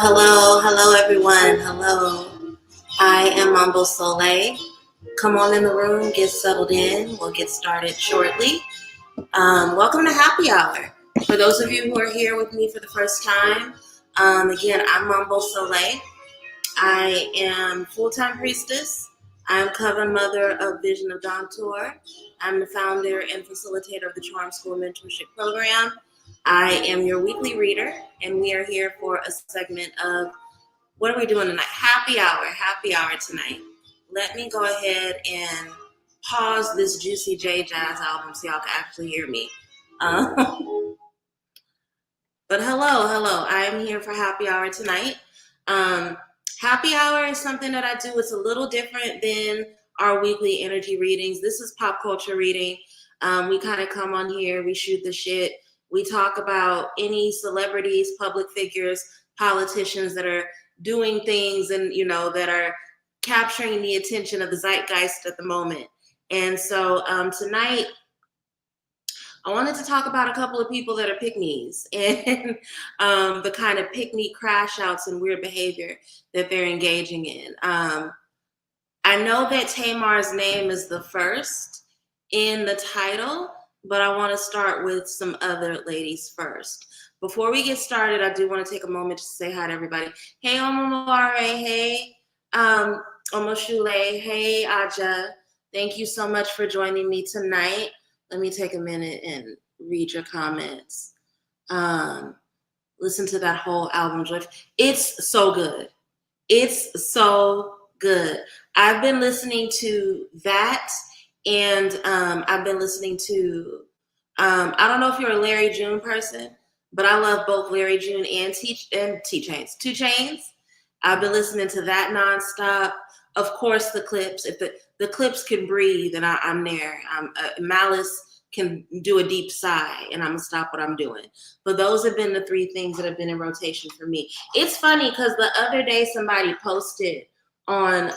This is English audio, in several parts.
Hello, everyone. Hello. I am Mambo Soleil. Come on in the room, get settled in. We'll get started shortly. Welcome to Happy Hour. For those of you who are here with me for the first time, again, I'm Mambo Soleil. I am full-time priestess. I'm cover mother of Vision of Dawn Tour. I'm the founder and facilitator of the Charm School Mentorship Program. I am your weekly reader, and we are here for a segment of what are we doing tonight? Happy hour tonight. Let me go ahead and pause this Juicy J Jazz album so y'all can actually hear me. But hello. I am here for happy hour tonight. Happy hour is something that I do. It's a little different than our weekly energy readings. This is pop culture reading. We kind of come on here, we shoot the shit. We talk about any celebrities, public figures, politicians that are doing things and, that are capturing the attention of the zeitgeist at the moment. And so tonight, I wanted to talk about a couple of people that are pick-me's and the kind of pick-me crash outs and weird behavior that they're engaging in. I know that Tamar's name is the first in the title, but I want to start with some other ladies first. Before we get started, I do want to take a moment to say hi to everybody. Hey, Omamare. Hey, Omoshule. Hey, Aja. Thank you so much for joining me tonight. Let me take a minute and read your comments. Listen to that whole album, Joy. It's so good. It's so good. I've been listening to that, and I've been listening to, I don't know if you're a Larry June person, but I love both Larry June and T Chainz. 2 Chainz. I've been listening to that nonstop. Of course, the Clips. If the Clips can breathe, and I'm there. Malice can do a deep sigh, and I'm gonna stop what I'm doing. But those have been the 3 things that have been in rotation for me. It's funny because the other day somebody posted on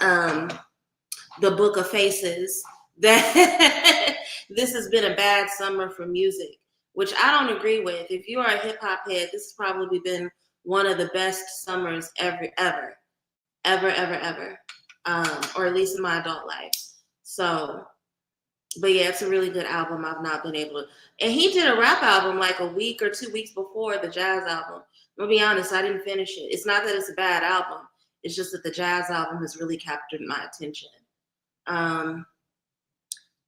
the Book of Faces that this has been a bad summer for music, which I don't agree with. If you are a hip hop head, this has probably been one of the best summers ever, or at least in my adult life. So, but yeah, it's a really good album. I've not been able to, and he did a rap album like a week or 2 weeks before the jazz album. I'm gonna be honest, I didn't finish it. It's not that it's a bad album. It's just that the jazz album has really captured my attention.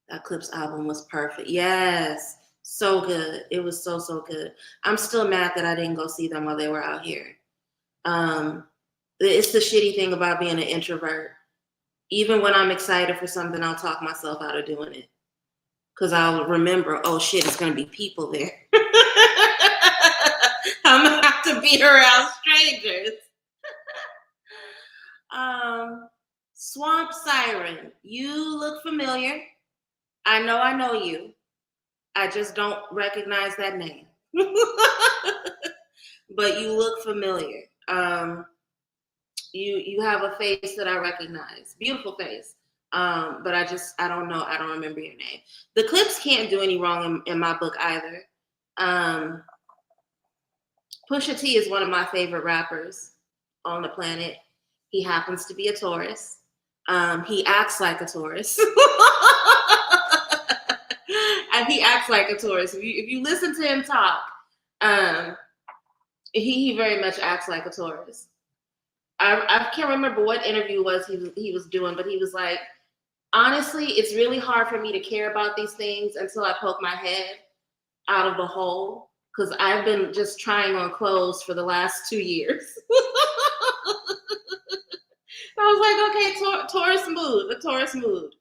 That Clips album was perfect. Yes, so good. It was so good. I'm still mad that I didn't go see them while they were out here. It's the shitty thing about being an introvert. Even when I'm excited for something, I'll talk myself out of doing it. Because I'll remember, oh shit, it's going to be people there. I'm going to have to be around strangers. Swamp Siren, you look familiar. I know you. I just don't recognize that name. But you look familiar. You have a face that I recognize. Beautiful face. But I don't know. I don't remember your name. The Clips can't do any wrong in my book either. Pusha T is one of my favorite rappers on the planet. He happens to be a Taurus. He acts like a Taurus. And he acts like a Taurus. If you listen to him talk, he very much acts like a Taurus. I can't remember what interview he was doing, but he was like, honestly, it's really hard for me to care about these things until I poke my head out of the hole, because I've been just trying on clothes for the last 2 years. I was like, okay, Taurus mood.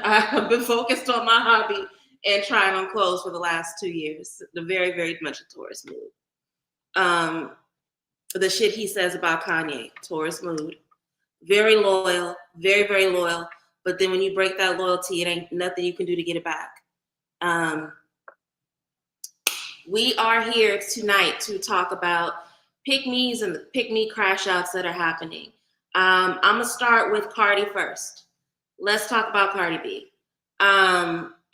I've been focused on my hobby and trying on clothes for the last 2 years. Very, very much a Taurus mood. The shit he says about Kanye, Taurus mood. Very loyal, very, very loyal. But then when you break that loyalty, it ain't nothing you can do to get it back. We are here tonight to talk about pick-me's and the pick-me crash outs that are happening. I'm going to start with Cardi first. Let's talk about Cardi B.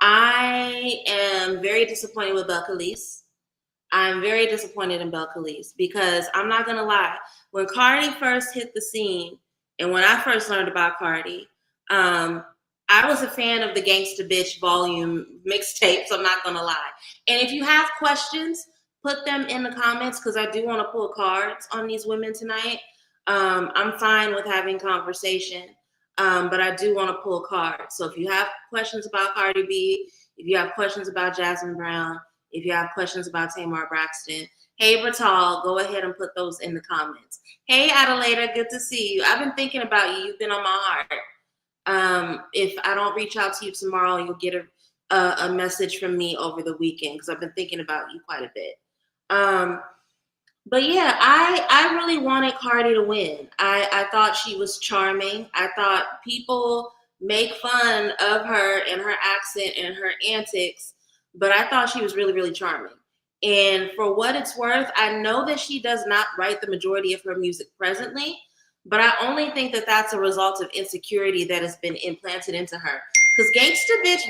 I am very disappointed with Khalees. I'm very disappointed in Belcalis because I'm not gonna lie. When Cardi first hit the scene, and when I first learned about Cardi, I was a fan of the Gangsta Bitch Volume mixtapes. I'm not gonna lie. And if you have questions, put them in the comments because I do want to pull cards on these women tonight. I'm fine with having conversation, but I do want to pull cards. So if you have questions about Cardi B, if you have questions about Jasmine Brown, if you have questions about Tamar Braxton, hey Bertal, go ahead and put those in the comments. Hey Adelaida, good to see you. I've been thinking about you. You've been on my heart. If I don't reach out to you tomorrow, you'll get a message from me over the weekend because I've been thinking about you quite a bit. But yeah, I really wanted Cardi to win. I thought she was charming. I thought people make fun of her and her accent and her antics, but I thought she was really, really charming. And for what it's worth, I know that she does not write the majority of her music presently, but I only think that that's a result of insecurity that has been implanted into her. Because Gangsta Bitch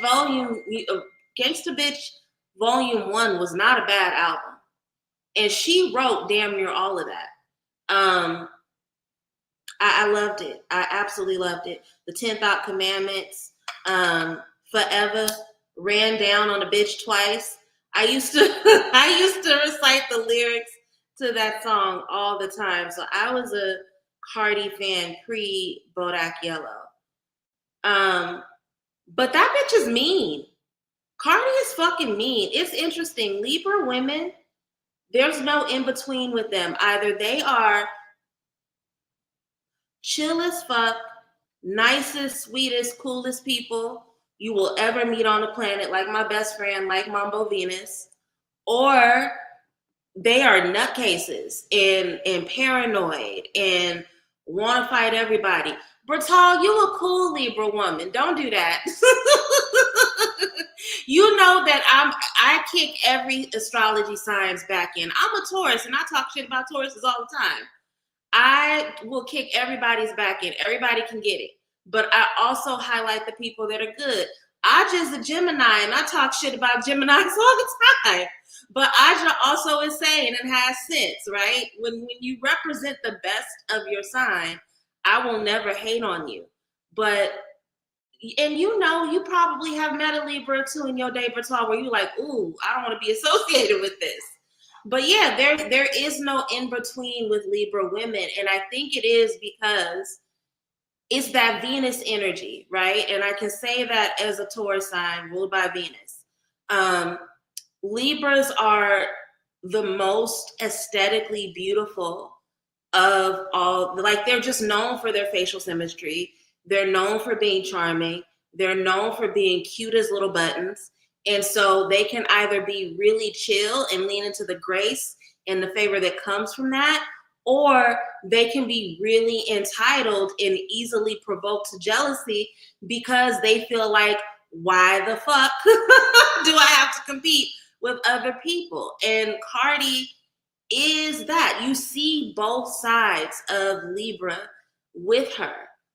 Volume 1 was not a bad album. And she wrote damn near all of that. I loved it. I absolutely loved it. The 10th Commandments, Forever, Ran Down on a Bitch Twice. I used to recite the lyrics to that song all the time. So I was a Cardi fan pre Bodak Yellow. But that bitch is mean. Cardi is fucking mean. It's interesting. Libra women, there's no in between with them. Either they are chill as fuck, nicest, sweetest, coolest people you will ever meet on the planet, like my best friend, like Mambo Venus, or they are nutcases and paranoid and want to fight everybody. Bertal, you a cool Libra woman. Don't do that. You know that I kick every astrology signs back in. I'm a Taurus and I talk shit about Tauruses all the time. I will kick everybody's back in. Everybody can get it. But I also highlight the people that are good. Aja's a Gemini and I talk shit about Geminis all the time. But Aja also is sane and has sense, right? When you represent the best of your sign, I will never hate on you. But and you know, you probably have met a Libra too in your day, Bertal, where you're like, ooh, I don't want to be associated with this. But yeah, there is no in between with Libra women. And I think it is because it's that Venus energy, right? And I can say that as a Taurus sign ruled by Venus. Libras are the most aesthetically beautiful of all. Like, they're just known for their facial symmetry. They're known for being charming. They're known for being cute as little buttons. And so they can either be really chill and lean into the grace and the favor that comes from that, or they can be really entitled and easily provoked to jealousy because they feel like, why the fuck do I have to compete with other people? And Cardi is that. You see both sides of Libra with her.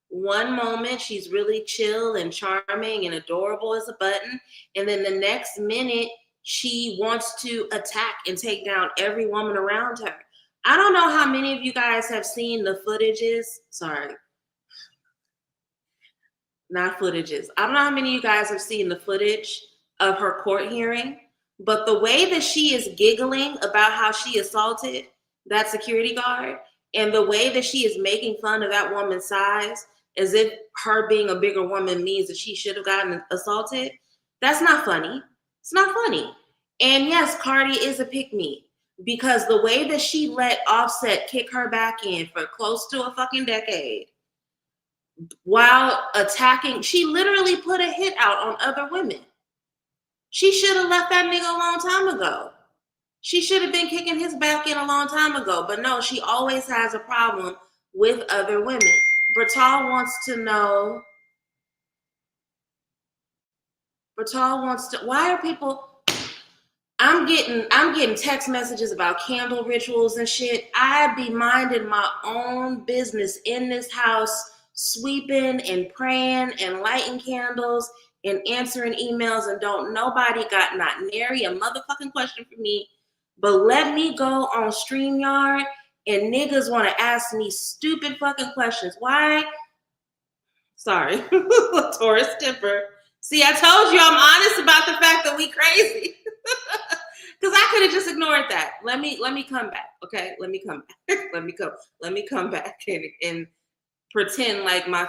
One moment she's really chill and charming and adorable as a button, and then the next minute she wants to attack and take down every woman around her. I don't know how many of you guys have seen the footages. Sorry. Not footages. I don't know how many of you guys have seen the footage of her court hearing, but the way that she is giggling about how she assaulted that security guard and the way that she is making fun of that woman's size as if her being a bigger woman means that she should have gotten assaulted, that's not funny. It's not funny. And yes, Cardi is a pick-me because the way that she let Offset kick her back in for close to a fucking decade while attacking, she literally put a hit out on other women. She should have left that nigga a long time ago. She should have been kicking his back in a long time ago. But no, she always has a problem with other women. Bertal wants to know, why are people, I'm getting text messages about candle rituals and shit. I be minding my own business in this house, sweeping and praying and lighting candles and answering emails, and don't nobody got not nary a motherfucking question for me But let me go on StreamYard and niggas want to ask me stupid fucking questions. Why? Sorry, Taurus temper. See, I told you I'm honest about the fact that we crazy. Because I could have just ignored that. Let me come back. Okay, let me come back. Let me come back and pretend like my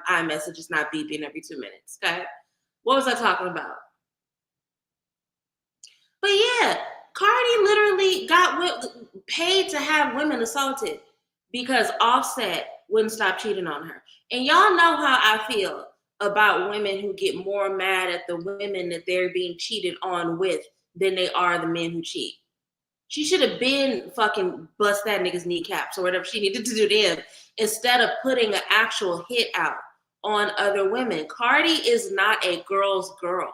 iMessage is not beeping every 2 minutes. Okay, what was I talking about? But yeah, Cardi literally got paid to have women assaulted because Offset wouldn't stop cheating on her. And y'all know how I feel about women who get more mad at the women that they're being cheated on with than they are the men who cheat. She should have been fucking bust that nigga's kneecaps or whatever she needed to do to him instead of putting an actual hit out on other women. Cardi is not a girl's girl.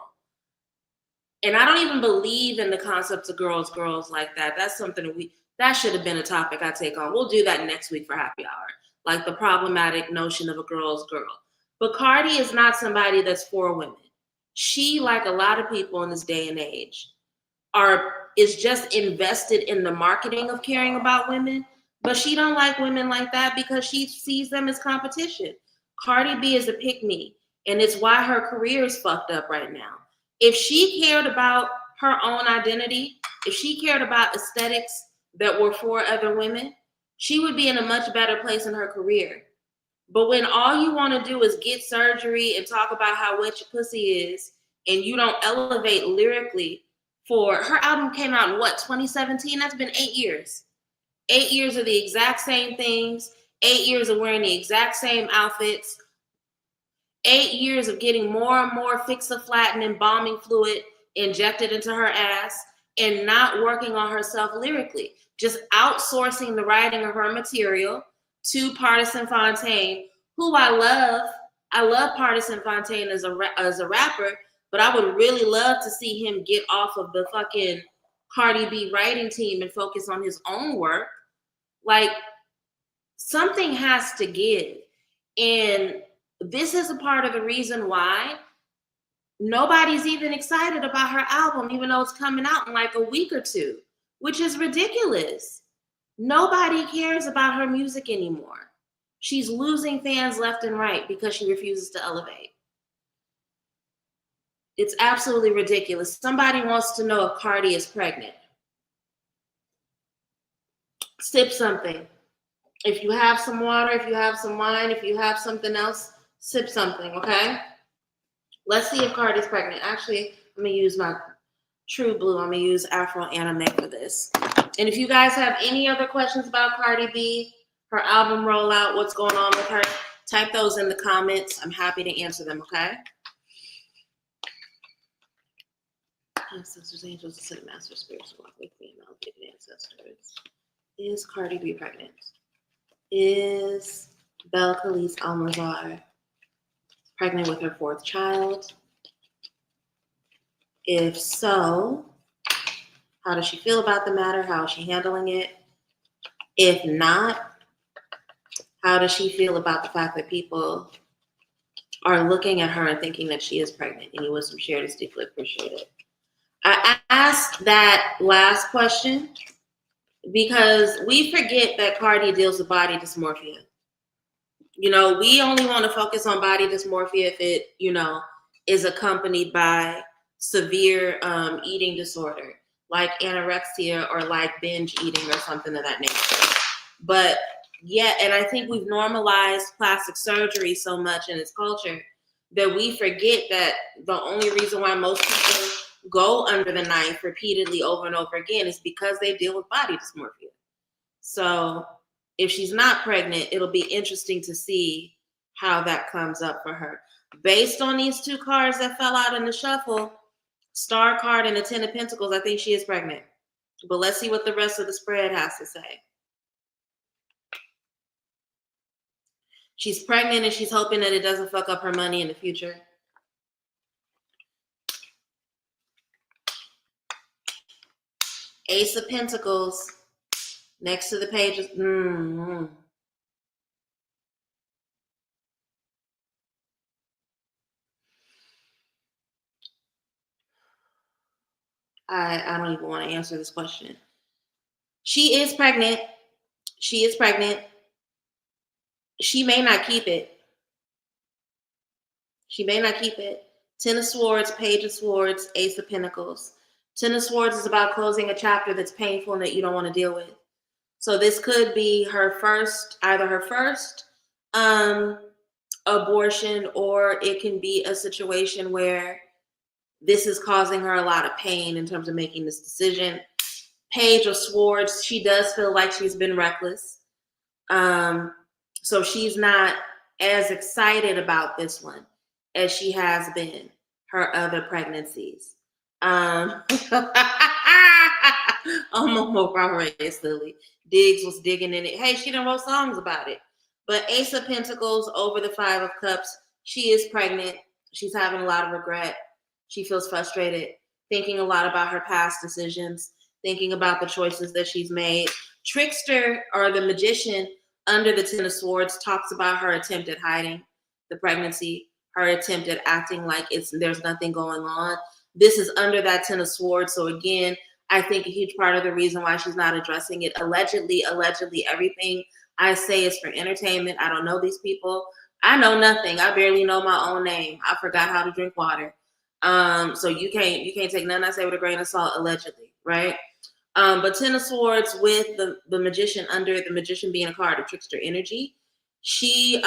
And I don't even believe in the concept of girls like that. That's something that should have been a topic I take on. We'll do that next week for happy hour. Like the problematic notion of a girl's girl. But Cardi is not somebody that's for women. She, like a lot of people in this day and age, is just invested in the marketing of caring about women, but she don't like women like that because she sees them as competition. Cardi B is a pick-me, and it's why her career is fucked up right now. If she cared about her own identity, if she cared about aesthetics that were for other women, she would be in a much better place in her career. But when all you want to do is get surgery and talk about how wet your pussy is, and you don't elevate lyrically, for her album came out in what, 2017? That's been 8 years. 8 years of the exact same things, 8 years of wearing the exact same outfits, 8 years of getting more and more fix-a-flat embalming fluid injected into her ass and not working on herself lyrically, just outsourcing the writing of her material to Partisan Fontaine, who I love. I love Partisan Fontaine as a rapper, but I would really love to see him get off of the fucking Cardi B writing team and focus on his own work. Like, something has to give. And this is a part of the reason why nobody's even excited about her album, even though it's coming out in like a week or two, which is ridiculous. Nobody cares about her music anymore. She's losing fans left and right because she refuses to elevate. It's absolutely ridiculous. Somebody wants to know if Cardi is pregnant. Sip something. If you have some water, if you have some wine, if you have something else, sip something, okay? Let's see if Cardi's pregnant. Actually, I'm going to use my True Blue. I'm going to use Afro Anime for this. And if you guys have any other questions about Cardi B, her album rollout, what's going on with her, type those in the comments. I'm happy to answer them, okay? Ancestors, angels, ascended masters, spirits, walk with me, and I'll ancestors. Is Cardi B pregnant? Is Belle Khalice Almazar pregnant with her 4th child? If so, how does she feel about the matter? How is she handling it? If not, how does she feel about the fact that people are looking at her and thinking that she is pregnant? Any wisdom shared is deeply appreciated. I asked that last question because we forget that Cardi deals with body dysmorphia. You know, we only want to focus on body dysmorphia if it, is accompanied by severe eating disorder, like anorexia or like binge eating or something of that nature. But yeah, and I think we've normalized plastic surgery so much in its culture that we forget that the only reason why most people go under the knife repeatedly over and over again is because they deal with body dysmorphia. So if she's not pregnant, it'll be interesting to see how that comes up for her. Based on these 2 cards that fell out in the shuffle, Star card and the 10 of Pentacles, I think she is pregnant. But let's see what the rest of the spread has to say. She's pregnant and she's hoping that it doesn't fuck up her money in the future. Ace of Pentacles next to the pages. I don't even want to answer this question. She is pregnant. She is pregnant. She may not keep it. She may not keep it. Ten of Swords, Page of Swords, Ace of Pentacles. Ten of Swords is about closing a chapter that's painful and that you don't want to deal with. So this could be either her first abortion, or it can be a situation where this is causing her a lot of pain in terms of making this decision. Page of Swords, she does feel like she's been reckless. So she's not as excited about this one as she has been her other pregnancies. Momo Robert is silly. Diggs was digging in it. Hey, she done wrote songs about it. But Ace of Pentacles over the Five of Cups. She is pregnant. She's having a lot of regret. She feels frustrated, thinking a lot about her past decisions, thinking about the choices that she's made. Trickster, or the Magician, under the Ten of Swords, talks about her attempt at hiding the pregnancy, her attempt at acting like there's nothing going on. This is under that Ten of Swords. So again, I think a huge part of the reason why she's not addressing it, allegedly, everything I say is for entertainment. I don't know these people. I know nothing. I barely know my own name. I forgot how to drink water. So you can't take nothing I say with a grain of salt, allegedly, right? But Ten of Swords with the Magician under, the Magician being a card of trickster energy, she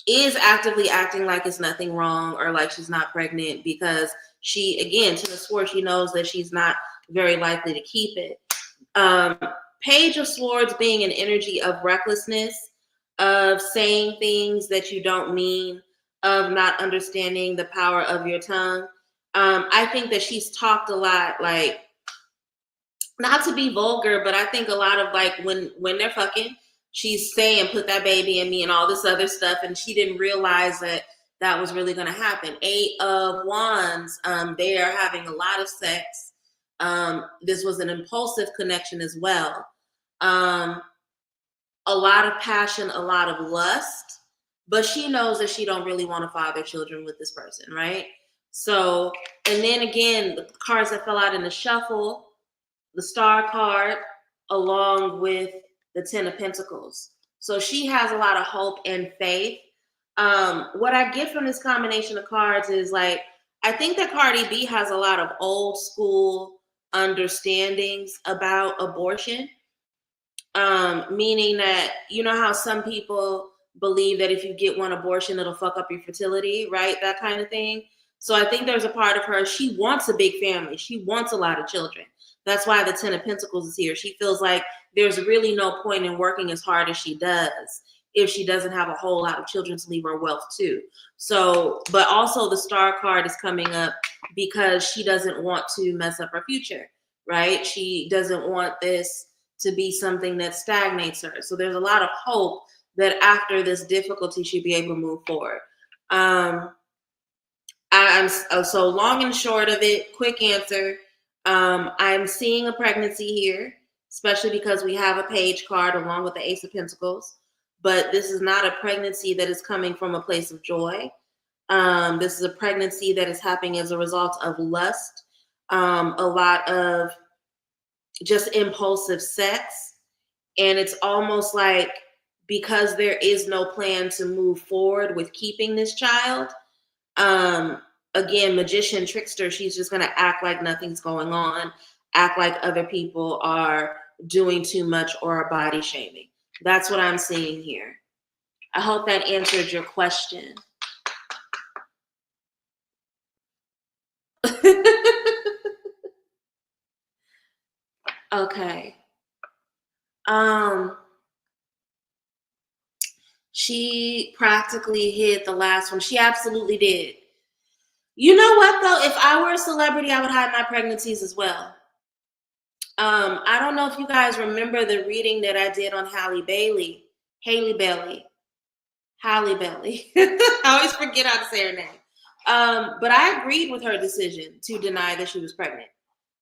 is actively acting like it's nothing wrong or like she's not pregnant, because she, again, Ten of Swords, she knows that she's not very likely to keep it. Page of Swords being an energy of recklessness, of saying things that you don't mean, of not understanding the power of your tongue. I think that she's talked a lot, like, not to be vulgar, but I think a lot of, like, when they're fucking, she's saying, put that baby in me and all this other stuff, and she didn't realize that was really going to happen. Eight of Wands, they are having a lot of sex. This was an impulsive connection as well. A lot of passion, a lot of lust, but she knows that she don't really want to father children with this person, right? So, and then again, the cards that fell out in the shuffle, the Star card, along with the Ten of Pentacles. So she has a lot of hope and faith. What I get from this combination of cards is, like, I think that Cardi B has a lot of old school understandings about abortion. Meaning that, you know how some people believe that if you get one abortion, it'll fuck up your fertility, right? That kind of thing. So I think there's a part of her, she wants a big family. She wants a lot of children. That's why the Ten of Pentacles is here. She feels like there's really no point in working as hard as she does if she doesn't have a whole lot of children to leave her wealth to. So, but also the Star card is coming up because she doesn't want to mess up her future, right? She doesn't want this to be something that stagnates her. So there's a lot of hope that after this difficulty, she'll be able to move forward. I'm so long and short of it, quick answer. I'm seeing a pregnancy here, especially because we have a page card along with the Ace of Pentacles. But this is not a pregnancy that is coming from a place of joy. This is a pregnancy that is happening as a result of lust, a lot of just impulsive sex. And it's almost like, because there is no plan to move forward with keeping this child, again, Magician, trickster, she's just going to act like nothing's going on, act like other people are doing too much or are body shaming. That's what I'm seeing here. I hope that answered your question. Okay. She practically hit the last one. She absolutely did. You know what, though? If I were a celebrity, I would hide my pregnancies as well. I don't know if you guys remember the reading that I did on Halle Bailey. I always forget how to say her name. But I agreed with her decision to deny that she was pregnant.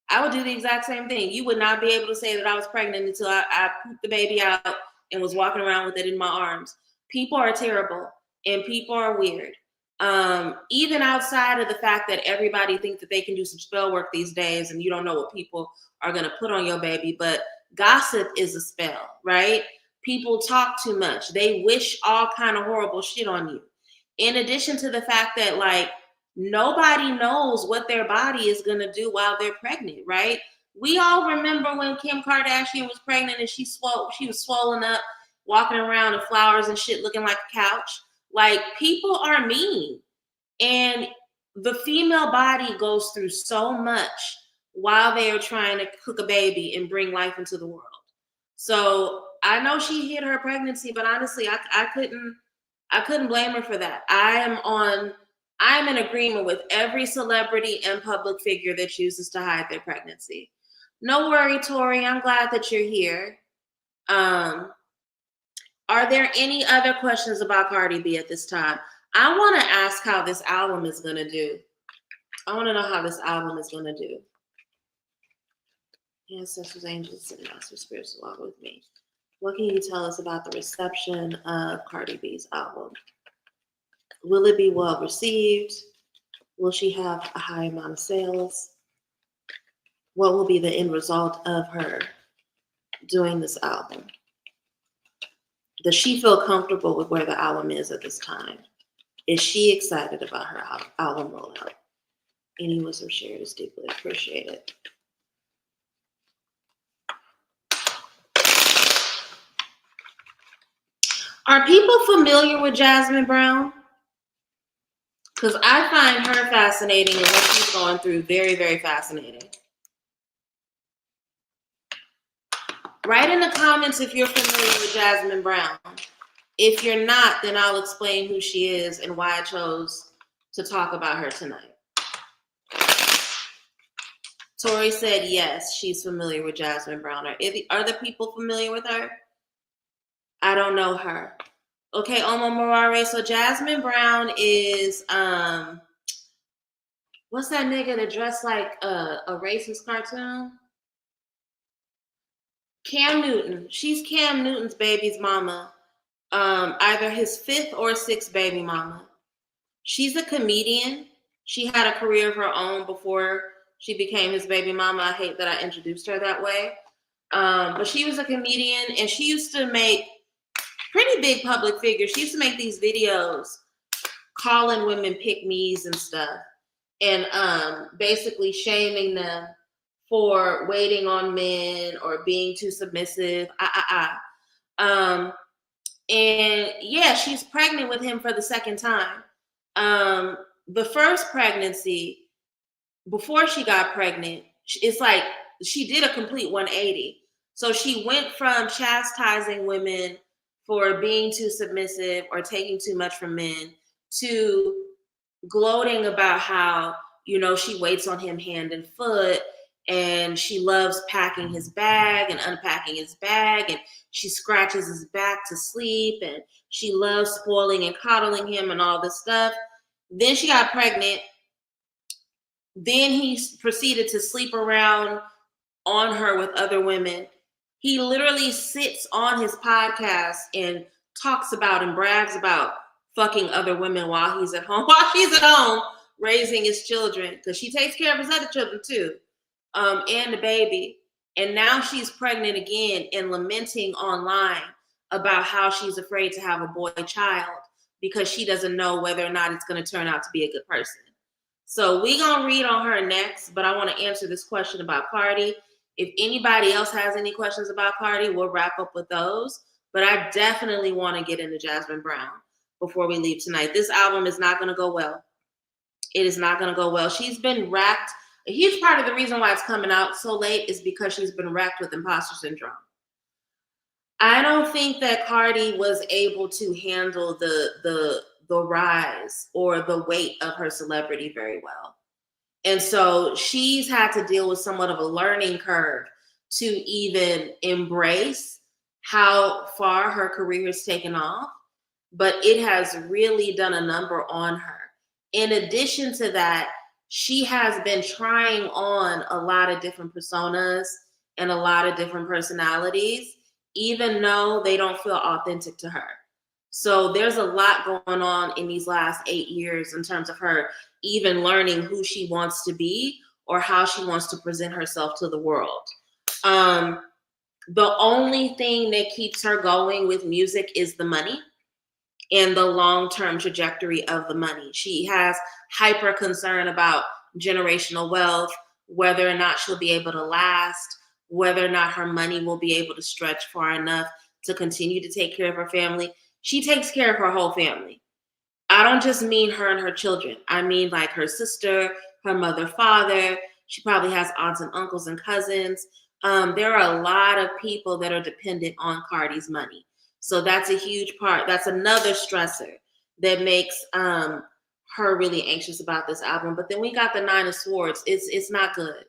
I would do the exact same thing. You would not be able to say that I was pregnant until I pooped the baby out and was walking around with it in my arms. People are terrible and people are weird. Even outside of the fact that everybody thinks that they can do some spell work these days and you don't know what people are going to put on your baby, but gossip is a spell, right? People talk too much. They wish all kind of horrible shit on you. In addition to the fact that like nobody knows what their body is going to do while they're pregnant, right? We all remember when Kim Kardashian was pregnant and she was swollen up, walking around in flowers and shit looking like a couch. Like, people are mean. And the female body goes through so much while they are trying to cook a baby and bring life into the world. So I know she hid her pregnancy, but honestly, I couldn't blame her for that. I'm in agreement with every celebrity and public figure that chooses to hide their pregnancy. No worry, Tori. I'm glad that you're here. Are there any other questions about Cardi B at this time? I want to ask how this album is going to do. I want to know how this album is going to do. Ancestors, angels, and master spirits along with me. What can you tell us about the reception of Cardi B's album? Will it be well received? Will she have a high amount of sales? What will be the end result of her doing this album? Does she feel comfortable with where the album is at this time? Is she excited about her album rollout? Any wisdom shared is deeply appreciated. Are people familiar with Jasmine Brown? Because I find her fascinating and what she's going through very, very fascinating. Write in the comments if you're familiar with Jasmine Brown. If you're not, then I'll explain who she is and why I chose to talk about her tonight. Tori said yes, she's familiar with Jasmine Brown. Are other people familiar with her? I don't know her. Okay, Oma Morare. So Jasmine Brown is what's that nigga that dressed like a racist cartoon? Cam Newton. She's Cam Newton's baby's mama. Either his fifth or sixth baby mama. She's a comedian. She had a career of her own before she became his baby mama. I hate that I introduced her that way. But she was a comedian and she used to make pretty big public figure. She used to make these videos calling women pick-me's and stuff and basically shaming them for waiting on men or being too submissive. And yeah, she's pregnant with him for the second time. The first pregnancy, before she got pregnant, it's like she did a complete 180. So she went from chastising women for being too submissive or taking too much from men to gloating about how, she waits on him hand and foot and she loves packing his bag and unpacking his bag and she scratches his back to sleep and she loves spoiling and coddling him and all this stuff. Then she got pregnant. Then he proceeded to sleep around on her with other women. He literally sits on his podcast and talks about and brags about fucking other women while she's at home raising his children, because she takes care of his other children too, and the baby. And now she's pregnant again and lamenting online about how she's afraid to have a boy child because she doesn't know whether or not it's going to turn out to be a good person. So we're going to read on her next, but I want to answer this question about Cardi. If anybody else has any questions about Cardi, we'll wrap up with those. But I definitely want to get into Jasmine Brown before we leave tonight. This album is not going to go well. It is not going to go well. She's been racked. A huge part of the reason why it's coming out so late is because she's been racked with imposter syndrome. I don't think that Cardi was able to handle the rise or the weight of her celebrity very well. And so she's had to deal with somewhat of a learning curve to even embrace how far her career has taken off, but it has really done a number on her. In addition to that, she has been trying on a lot of different personas and a lot of different personalities, even though they don't feel authentic to her. So there's a lot going on in these last 8 years in terms of her even learning who she wants to be or how she wants to present herself to the world. Um, the only thing that keeps her going with music is the money and the long-term trajectory of the money. She has hyper concern about generational wealth, whether or not she'll be able to last, whether or not her money will be able to stretch far enough to continue to take care of her family. She takes care of her whole family. I don't just mean her and her children. I mean like her sister, her mother, father. She probably has aunts and uncles and cousins. There are a lot of people that are dependent on Cardi's money. So that's a huge part. That's another stressor that makes her really anxious about this album. But then we got the Nine of Swords. It's not good.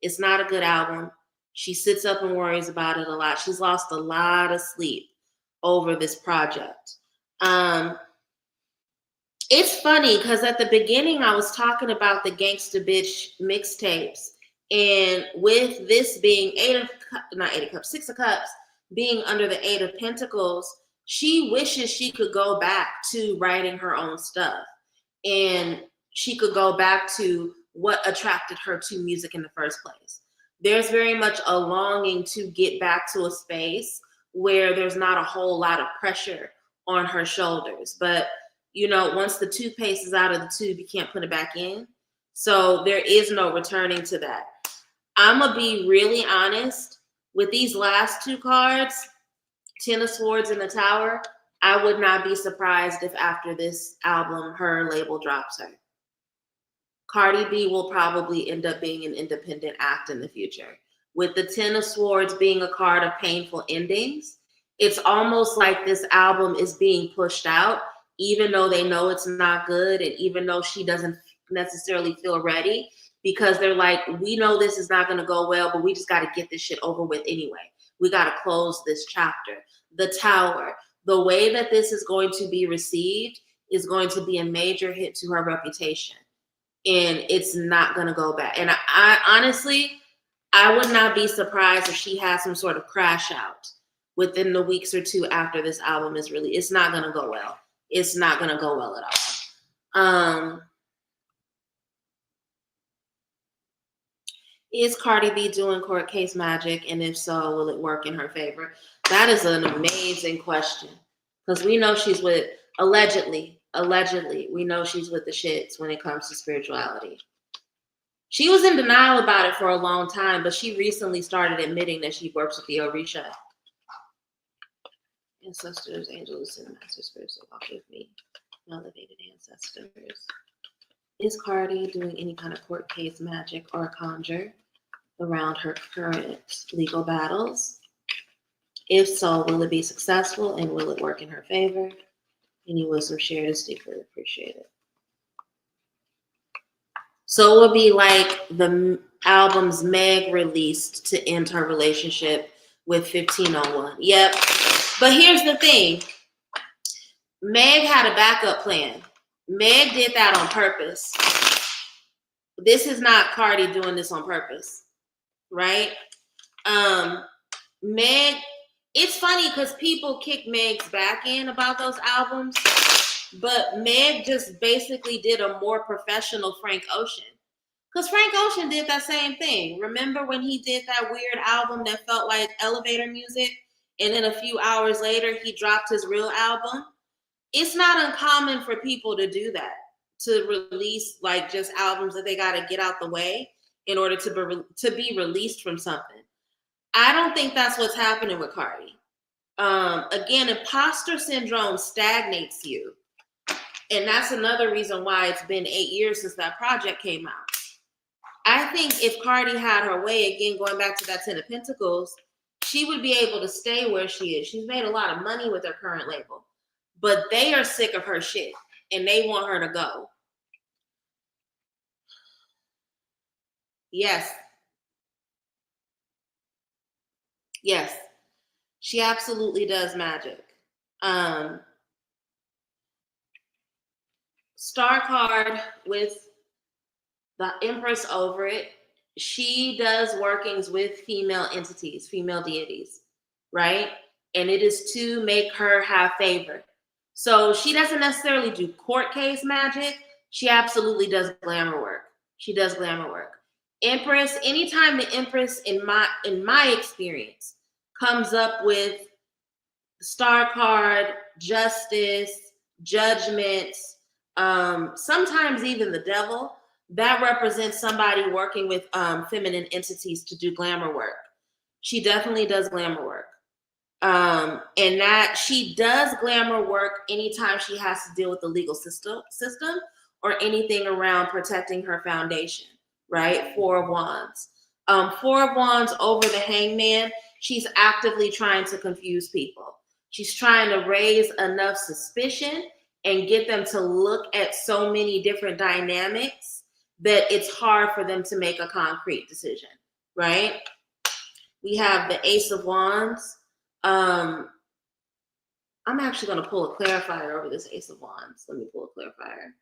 It's not a good album. She sits up and worries about it a lot. She's lost a lot of sleep over this project. It's funny because at the beginning I was talking about the Gangsta Bitch mixtapes, and with this being not eight of cups, 6 of cups, being under the 8 of pentacles, she wishes she could go back to writing her own stuff, and she could go back to what attracted her to music in the first place. There's very much a longing to get back to a space where there's not a whole lot of pressure on her shoulders, but once the toothpaste is out of the tube, you can't put it back in. So there is no returning to that. I'm going to be really honest with these last 2 cards, 10 of Swords and the Tower. I would not be surprised if after this album, her label drops her. Cardi B will probably end up being an independent act in the future. With the 10 of Swords being a card of painful endings, it's almost like this album is being pushed out, even though they know it's not good, and even though she doesn't necessarily feel ready, because they're like, we know this is not going to go well, but we just got to get this shit over with anyway. We got to close this chapter. The Tower, the way that this is going to be received is going to be a major hit to her reputation, and it's not going to go back. And I honestly, I would not be surprised if she has some sort of crash out within the weeks or 2 after this album is released. It's not going to go well. It's not going to go well at all. Is Cardi B doing court case magic? And if so, will it work in her favor? That is an amazing question. Because we know she's with, allegedly, we know she's with the shits when it comes to spirituality. She was in denial about it for a long time, but she recently started admitting that she works with the Orisha. Ancestors, angels, and master spirits walk with me. Elevated ancestors. Is Cardi doing any kind of court case magic or conjure around her current legal battles? If so, will it be successful and will it work in her favor? Any wisdom shared is deeply appreciated. So it will be like the albums Meg released to end her relationship with 1501. Yep. But here's the thing. Meg had a backup plan. Meg did that on purpose. This is not Cardi doing this on purpose, right? Meg, it's funny because people kick Meg's back in about those albums, but Meg just basically did a more professional Frank Ocean. Because Frank Ocean did that same thing. Remember when he did that weird album that felt like elevator music, and then a few hours later he dropped his real album? It's not uncommon for people to do that, to release like just albums that they got to get out the way in order to be released from something. I don't think that's what's happening with Cardi. Again, imposter syndrome stagnates you. And that's another reason why it's been 8 years since that project came out. I think if Cardi had her way, again, going back to that 10 of Pentacles, she would be able to stay where she is. She's made a lot of money with her current label, but they are sick of her shit and they want her to go. Yes. Yes. She absolutely does magic. Star card with the Empress over it. She does workings with female entities, female deities, right? And it is to make her have favor. So she doesn't necessarily do court case magic. She absolutely does glamour work. She does glamour work. Empress, anytime the Empress in my experience comes up with Star card, Justice, Judgment, sometimes even the Devil, that represents somebody working with feminine entities to do glamour work. She definitely does glamour work. And that she does glamour work anytime she has to deal with the legal system or anything around protecting her foundation, right? Four of Wands. Four of Wands over the Hangman, she's actively trying to confuse people. She's trying to raise enough suspicion and get them to look at so many different dynamics that it's hard for them to make a concrete decision, right? We have the Ace of Wands. I'm actually going to pull a clarifier over this Ace of Wands. Let me pull a clarifier.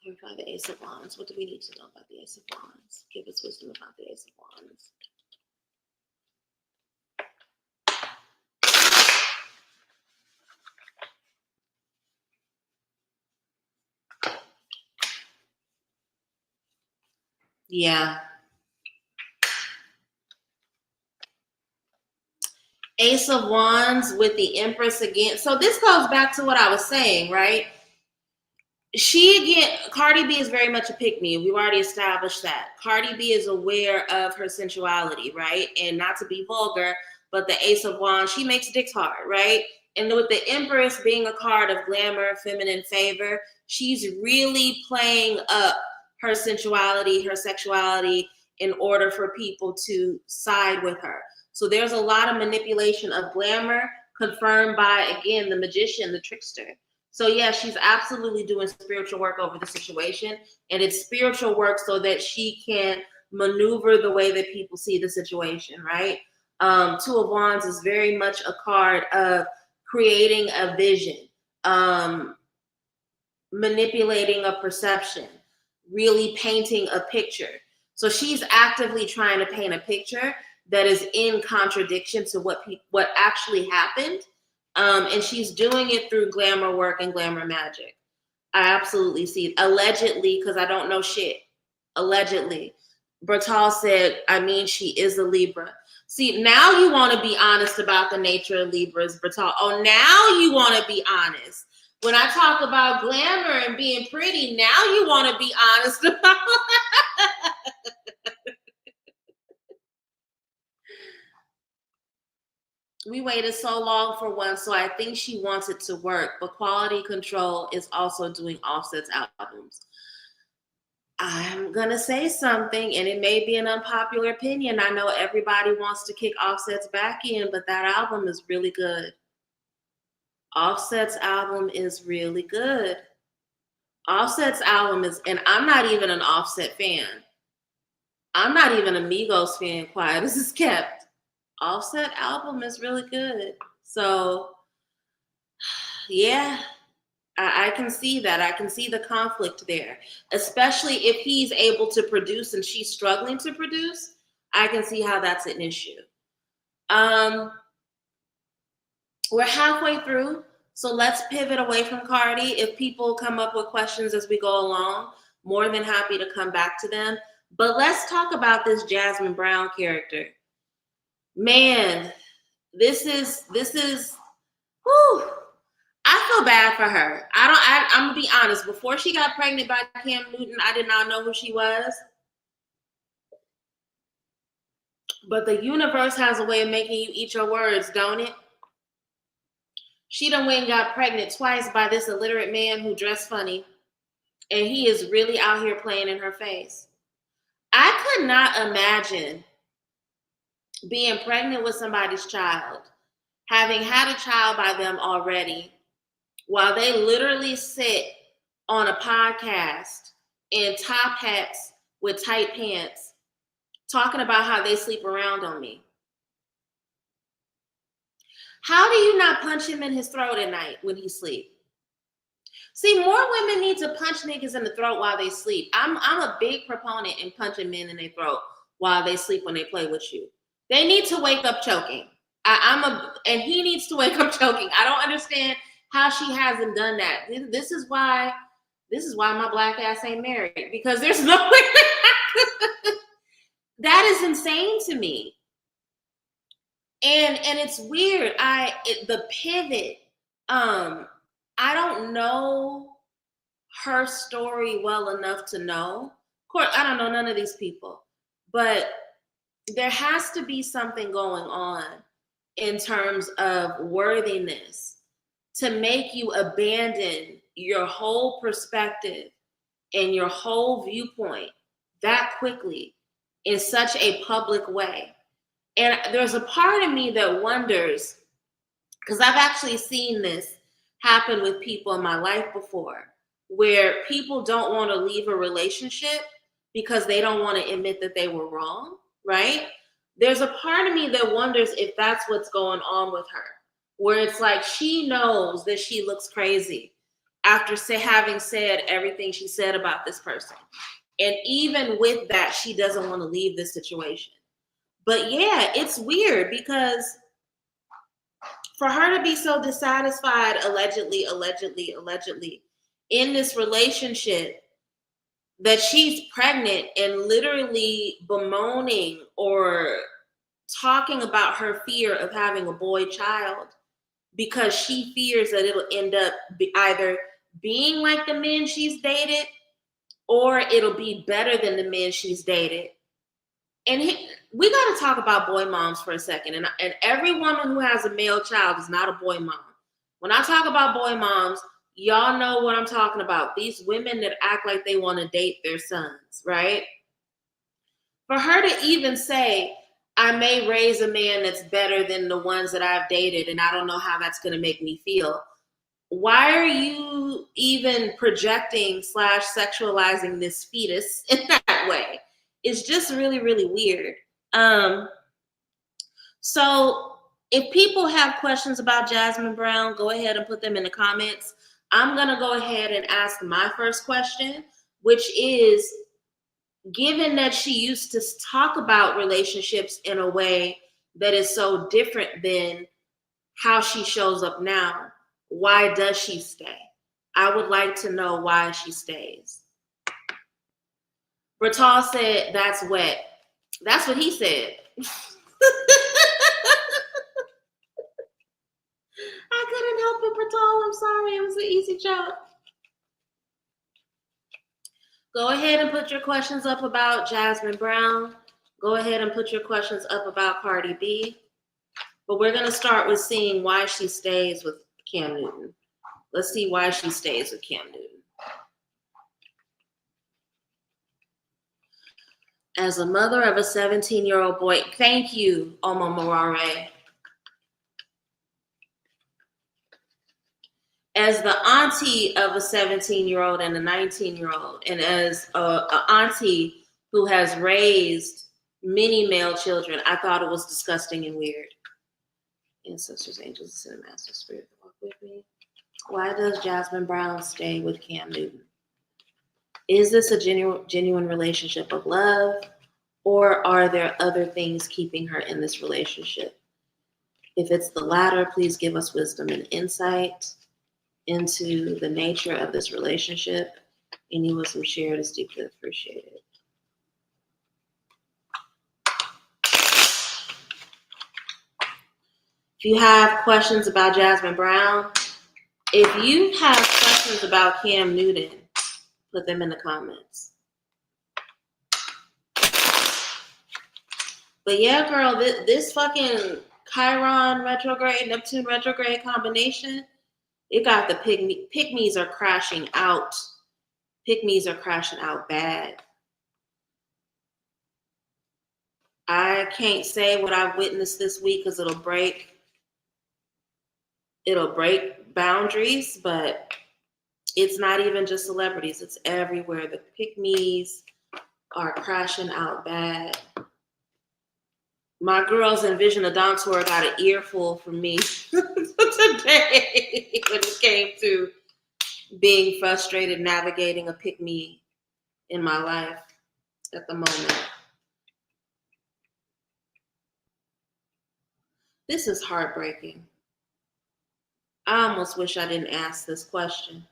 Clarify the Ace of Wands. What do we need to know about the Ace of Wands? Give us wisdom about the Ace of Wands. Yeah. Ace of Wands with the Empress again. So this goes back to what I was saying, right? Cardi B is very much a pick-me. We've already established that. Cardi B is aware of her sensuality, right? And not to be vulgar, but the Ace of Wands, she makes dicks hard, right? And with the Empress being a card of glamour, feminine favor, she's really playing up her sensuality, her sexuality in order for people to side with her. So there's a lot of manipulation of glamour confirmed by, again, the magician, the trickster. So yeah, she's absolutely doing spiritual work over the situation, and it's spiritual work so that she can maneuver the way that people see the situation, right? Two of Wands is very much a card of creating a vision, manipulating a perception, really painting a picture. So she's actively trying to paint a picture that is in contradiction to what actually happened. And she's doing it through glamour work and glamour magic. I absolutely see it. Allegedly, because I don't know shit. Allegedly. Bertal said, I mean, she is a Libra. See, now you want to be honest about the nature of Libras, Bertal. Oh, now you want to be honest. When I talk about glamour and being pretty, now you want to be honest about We waited so long for one, so I think she wants it to work. But Quality Control is also doing Offset's albums. I'm going to say something, and it may be an unpopular opinion. I know everybody wants to kick Offset's back in, but that album is really good. Offset's album is really good. Offset's album is, and I'm not even an Offset fan. I'm not even a Migos fan, quiet as it's kept. Offset album is really good. So, yeah, I can see that. I can see the conflict there, especially if he's able to produce and she's struggling to produce. I can see how that's an issue. We're halfway through, so let's pivot away from Cardi. If people come up with questions as we go along, more than happy to come back to them. But let's talk about this Jasmine Brown character. Man, this is whew, I feel bad for her. I'm gonna be honest. Before she got pregnant by Cam Newton, I did not know who she was. But the universe has a way of making you eat your words, don't it? She done went and got pregnant twice by this illiterate man who dressed funny. And he is really out here playing in her face. I could not imagine being pregnant with somebody's child, having had a child by them already, while they literally sit on a podcast in top hats with tight pants, talking about how they sleep around on me. How do you not punch him in his throat at night when he sleeps? See, more women need to punch niggas in the throat while they sleep. I'm a big proponent in punching men in their throat while they sleep when they play with you. They need to wake up choking. And he needs to wake up choking. I don't understand how she hasn't done that. This is why my black ass ain't married, because there's no way. That is insane to me. And it's weird. The pivot. I don't know her story well enough to know. Of course, I don't know none of these people, but there has to be something going on in terms of worthiness to make you abandon your whole perspective and your whole viewpoint that quickly in such a public way. And there's a part of me that wonders, because I've actually seen this happen with people in my life before, where people don't want to leave a relationship because they don't want to admit that they were wrong, right? There's a part of me that wonders if that's what's going on with her, where it's like she knows that she looks crazy after having said everything she said about this person. And even with that, she doesn't want to leave this situation. But yeah, it's weird because for her to be so dissatisfied, allegedly, in this relationship, that she's pregnant and literally bemoaning or talking about her fear of having a boy child because she fears that it'll end up either being like the men she's dated or it'll be better than the men she's dated. And we got to talk about boy moms for a second. And every woman who has a male child is not a boy mom. When I talk about boy moms, y'all know what I'm talking about. These women that act like they want to date their sons, right? For her to even say, I may raise a man that's better than the ones that I've dated, and I don't know how that's going to make me feel. Why are you even projecting / sexualizing this fetus in that way? It's just really, really weird. So if people have questions about Jasmine Brown, go ahead and put them in the comments. I'm going to go ahead and ask my first question, which is, given that she used to talk about relationships in a way that is so different than how she shows up now, why does she stay? I would like to know why she stays. Bertal said, that's wet. That's what he said. I couldn't help it, Bertal. I'm sorry. It was an easy joke. Go ahead and put your questions up about Jasmine Brown. Go ahead and put your questions up about Cardi B. But we're going to start with seeing why she stays with Cam Newton. Let's see why she stays with Cam Newton. As a mother of a 17-year-old boy, thank you, Oma Morare. As the auntie of a 17-year-old and a 19-year-old, and as an auntie who has raised many male children, I thought it was disgusting and weird. Ancestors, angels, and master spirit, walk with me. Why does Jasmine Brown stay with Cam Newton? Is this a genuine relationship of love, or are there other things keeping her in this relationship? If it's the latter, please give us wisdom and insight into the nature of this relationship. Any wisdom shared is deeply appreciated. If you have questions about Jasmine Brown, if you have questions about Cam Newton, put them in the comments. But yeah, girl, this fucking Chiron retrograde, Neptune retrograde combination, it got the pygmies are crashing out. Pygmies are crashing out bad. I can't say what I've witnessed this week because it'll break boundaries, but it's not even just celebrities, it's everywhere. The pygmies are crashing out bad. My girls in Vision of Dawn Tour got an earful from me today when it came to being frustrated navigating a pygmy in my life at the moment. This is heartbreaking. I almost wish I didn't ask this question.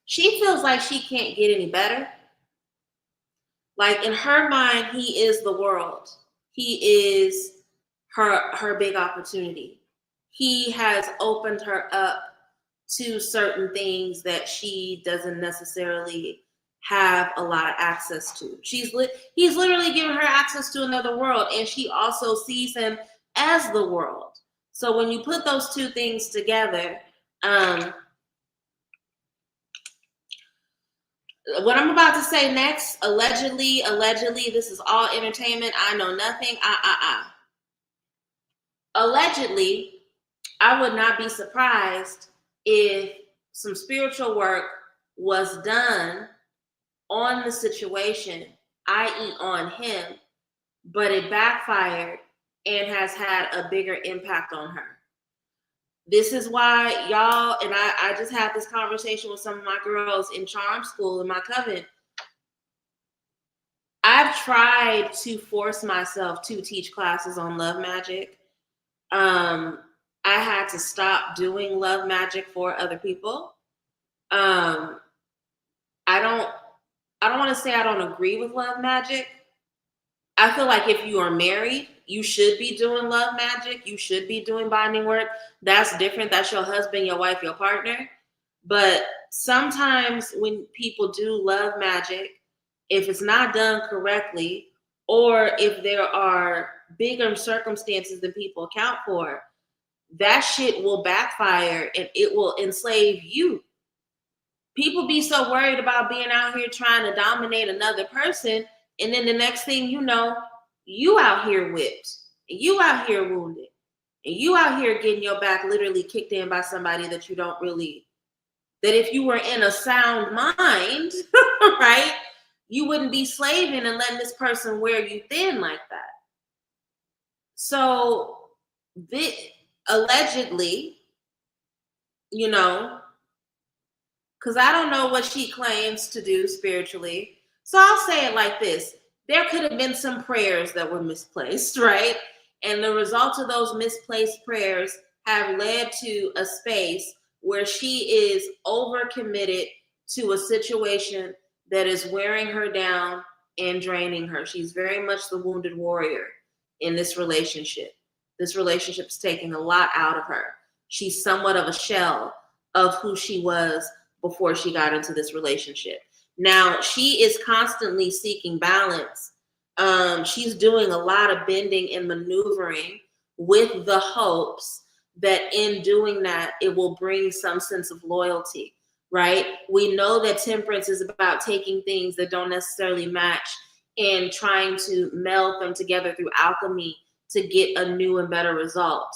She feels like she can't get any better. Like in her mind, he is the world. He is her big opportunity. He has opened her up to certain things that she doesn't necessarily have a lot of access to. He's literally given her access to another world, and she also sees him as the world. So when you put those two things together, um, what I'm about to say next, allegedly, this is all entertainment. I know nothing. Allegedly, I would not be surprised if some spiritual work was done on the situation, i.e., on him, but it backfired and has had a bigger impact on her. This is why y'all, and I just had this conversation with some of my girls in charm school in my coven. I've tried to force myself to teach classes on love magic. I had to stop doing love magic for other people. Um, I don't want to say I don't agree with love magic. I feel like if you are married, you should be doing love magic. You should be doing binding work. That's different. That's your husband, your wife, your partner. But sometimes when people do love magic, if it's not done correctly, or if there are bigger circumstances than people account for, that shit will backfire and it will enslave you. People be so worried about being out here trying to dominate another person, and then the next thing you know, you out here whipped, and you out here wounded, and you out here getting your back literally kicked in by somebody that you don't really, that if you were in a sound mind, right, you wouldn't be slaving and letting this person wear you thin like that. So, allegedly, you know, because I don't know what she claims to do spiritually. So I'll say it like this. There could have been some prayers that were misplaced, right? And the result of those misplaced prayers have led to a space where she is overcommitted to a situation that is wearing her down and draining her. She's very much the wounded warrior in this relationship. This relationship is taking a lot out of her. She's somewhat of a shell of who she was before she got into this relationship. Now, she is constantly seeking balance. She's doing a lot of bending and maneuvering with the hopes that in doing that, it will bring some sense of loyalty, right? We know that temperance is about taking things that don't necessarily match and trying to meld them together through alchemy to get a new and better result.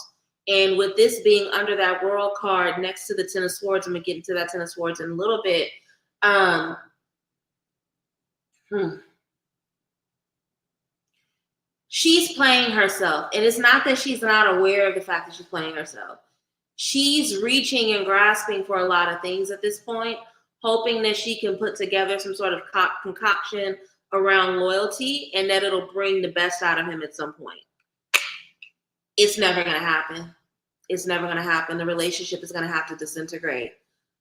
And with this being under that world card next to the Ten of Swords, I'm going to get into that Ten of Swords in a little bit. She's playing herself. And it's not that she's not aware of the fact that she's playing herself. She's reaching and grasping for a lot of things at this point, hoping that she can put together some sort of concoction around loyalty and that it'll bring the best out of him at some point. It's never going to happen. It's never going to happen. The relationship is going to have to disintegrate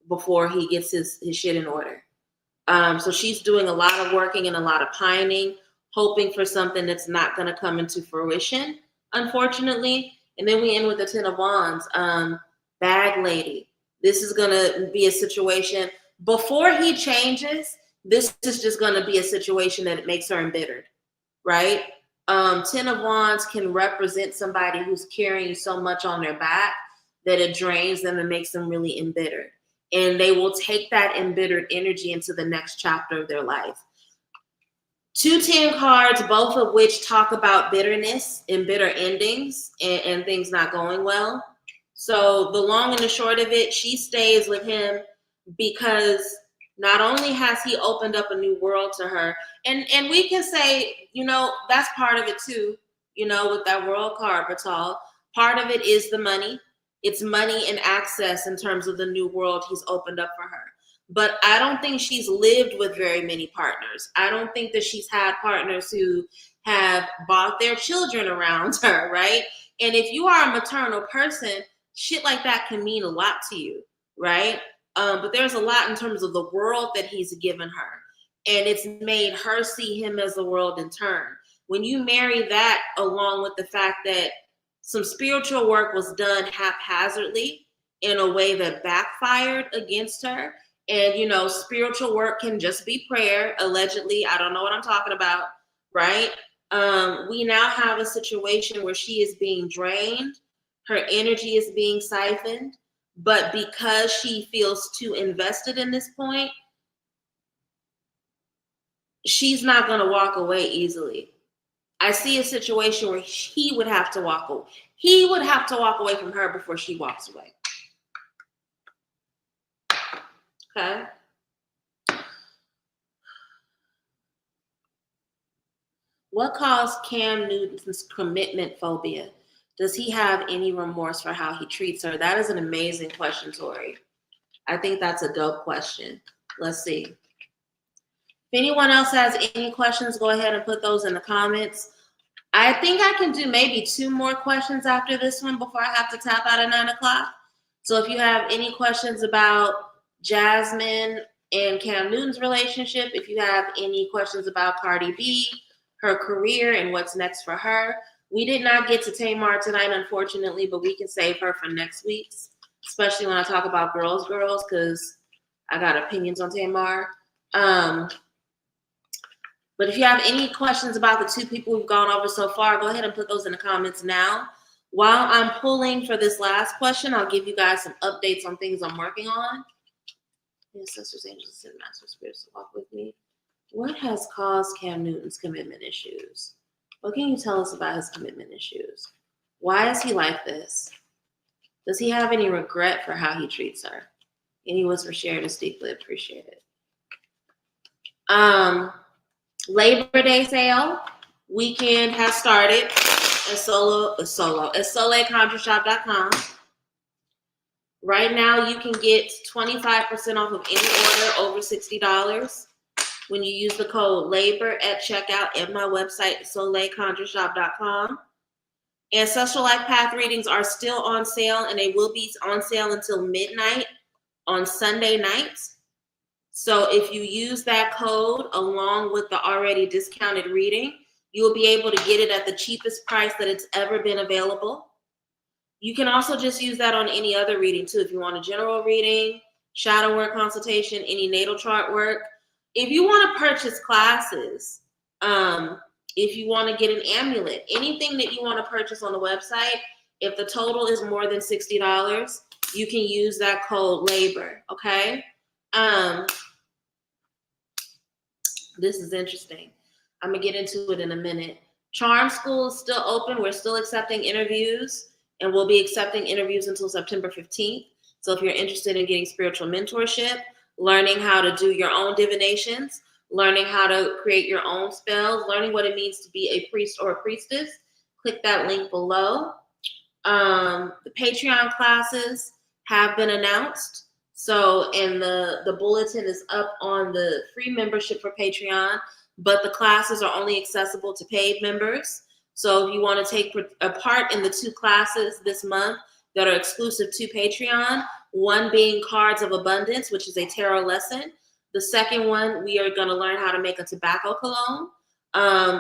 before he gets his shit in order. So she's doing a lot of working and a lot of pining, hoping for something that's not going to come into fruition, unfortunately. And then we end with the Ten of Wands, bag lady. This is going to be a situation before he changes. This is just going to be a situation that makes her embittered, right? Ten of Wands can represent somebody who's carrying so much on their back that it drains them and makes them really embittered. And they will take that embittered energy into the next chapter of their life. 2 10 cards, both of which talk about bitterness and bitter endings and things not going well. So the long and the short of it, she stays with him because not only has he opened up a new world to her, and we can say, that's part of it too, with that world card, Batal. Part of it is the money. It's money and access in terms of the new world he's opened up for her. but I don't think she's lived with very many partners. I don't think that she's had partners who have bought their children around her, right? And if you are a maternal person, shit like that can mean a lot to you, right? But there's a lot in terms of the world that he's given her. And it's made her see him as the world in turn. When you marry that along with the fact that some spiritual work was done haphazardly in a way that backfired against her, and spiritual work can just be prayer, allegedly. I don't know what I'm talking about, right? We now have a situation where she is being drained, her energy is being siphoned, but because she feels too invested in this point, she's not going to walk away easily. I see a situation where he would have to walk away. He would have to walk away from her before she walks away. Okay. What caused Cam Newton's commitment phobia? Does he have any remorse for how he treats her? That is an amazing question, Tori. I think that's a dope question. Let's see. If anyone else has any questions, go ahead and put those in the comments. I think I can do maybe 2 more questions after this one before I have to tap out at 9 o'clock. So if you have any questions about Jasmine and Cam Newton's relationship, if you have any questions about Cardi B, her career, and what's next for her. We did not get to Tamar tonight, unfortunately, but we can save her for next week's, especially when I talk about girls, because I got opinions on Tamar. But if you have any questions about the 2 people we've gone over so far, go ahead and put those in the comments now. While I'm pulling for this last question, I'll give you guys some updates on things I'm working on. Ancestors, angels, and master spirits to walk with me. What has caused Cam Newton's commitment issues? What can you tell us about his commitment issues? Why is he like this? Does he have any regret for how he treats her? Any was for sharing is deeply appreciated. Labor Day sale weekend has started at SoleilConjureShop.com. Right now, you can get 25% off of any order over $60 when you use the code LABOR at checkout at my website, SoleilConjureShop.com. Ancestral Life Path readings are still on sale, and they will be on sale until midnight on Sunday nights. So if you use that code along with the already discounted reading, you will be able to get it at the cheapest price that it's ever been available. You can also just use that on any other reading too. If you want a general reading, shadow work consultation, any natal chart work. If you want to purchase classes, if you want to get an amulet, anything that you want to purchase on the website, if the total is more than $60, you can use that code LABOR, okay? This is interesting. I'm going to get into it in a minute. Charm School is still open. We're still accepting interviews, and we'll be accepting interviews until September 15th. So if you're interested in getting spiritual mentorship, learning how to do your own divinations, learning how to create your own spells, learning what it means to be a priest or a priestess, click that link below. The Patreon classes have been announced. So, and the bulletin is up on the free membership for Patreon, but the classes are only accessible to paid members. So if you want to take a part in the 2 classes this month that are exclusive to Patreon, one being Cards of Abundance, which is a tarot lesson. The second one, we are going to learn how to make a tobacco cologne.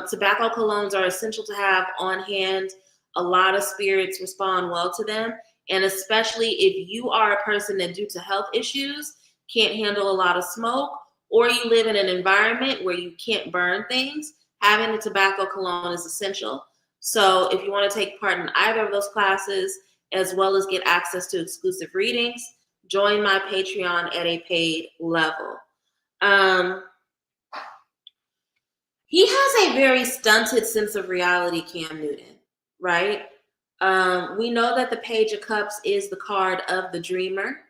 Tobacco colognes are essential to have on hand. A lot of spirits respond well to them. And especially if you are a person that, due to health issues, can't handle a lot of smoke, or you live in an environment where you can't burn things, having a tobacco cologne is essential. So if you want to take part in either of those classes, as well as get access to exclusive readings, join my Patreon at a paid level. He has a very stunted sense of reality, Cam Newton, right? We know that the Page of Cups is the card of the dreamer.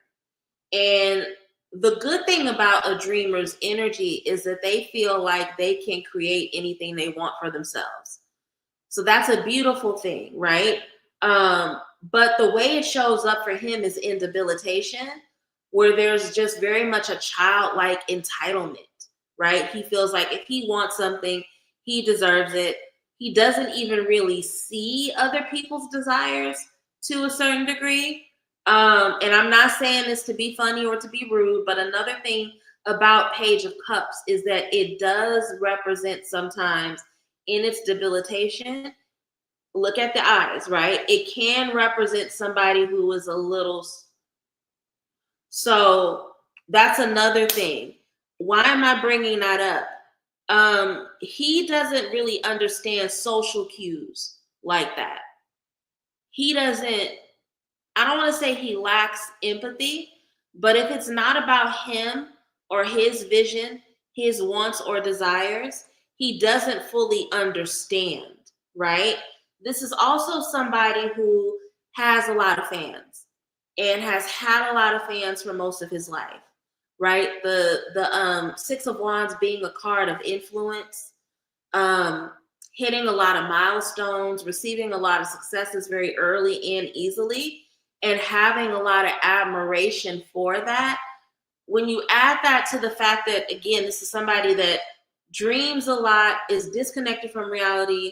And the good thing about a dreamer's energy is that they feel like they can create anything they want for themselves. So that's a beautiful thing, right? But the way it shows up for him is in debilitation, where there's just very much a childlike entitlement, right? He feels like if he wants something, he deserves it. He doesn't even really see other people's desires to a certain degree. And I'm not saying this to be funny or to be rude, but another thing about Page of Cups is that it does represent sometimes in its debilitation. Look at the eyes, right? It can represent somebody who is a little. So that's another thing. Why am I bringing that up? He doesn't really understand social cues like that. He doesn't, I don't want to say he lacks empathy, but if it's not about him or his vision, his wants or desires, he doesn't fully understand, right? This is also somebody who has a lot of fans and has had a lot of fans for most of his life, right? The Six of Wands being a card of influence, um, hitting a lot of milestones, receiving a lot of successes very early and easily, and having a lot of admiration for that. When you add that to the fact that, again, this is somebody that dreams a lot, is disconnected from reality,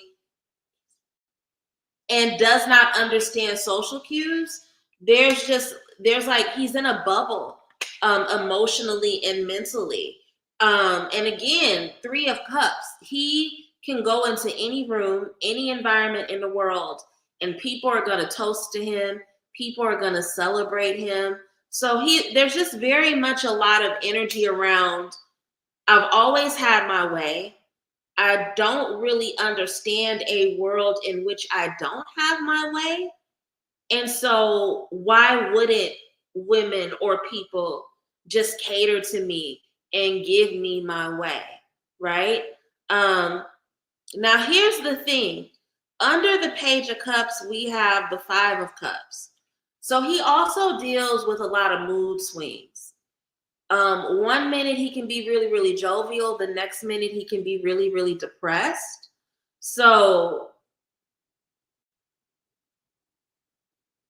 and does not understand social cues, there's like he's in a bubble, emotionally and mentally. And again, Three of Cups, he can go into any room, any environment in the world, and people are going to toast to him, people are going to celebrate him. So there's just very much a lot of energy around, I've always had my way. I don't really understand a world in which I don't have my way. And so why wouldn't women or people just cater to me and give me my way, right? Now here's the thing. Under the Page of Cups, we have the Five of Cups. So he also deals with a lot of mood swings. 1 minute he can be really, really jovial. The next minute he can be really, really depressed. So,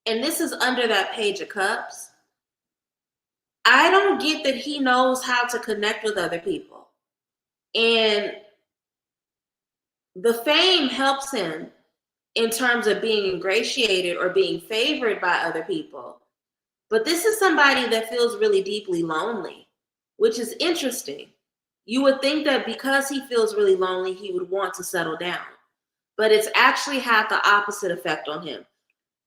and this is under that Page of Cups. I don't get that he knows how to connect with other people. And the fame helps him in terms of being ingratiated or being favored by other people. But this is somebody that feels really deeply lonely, which is interesting. You would think that because he feels really lonely, he would want to settle down. But it's actually had the opposite effect on him.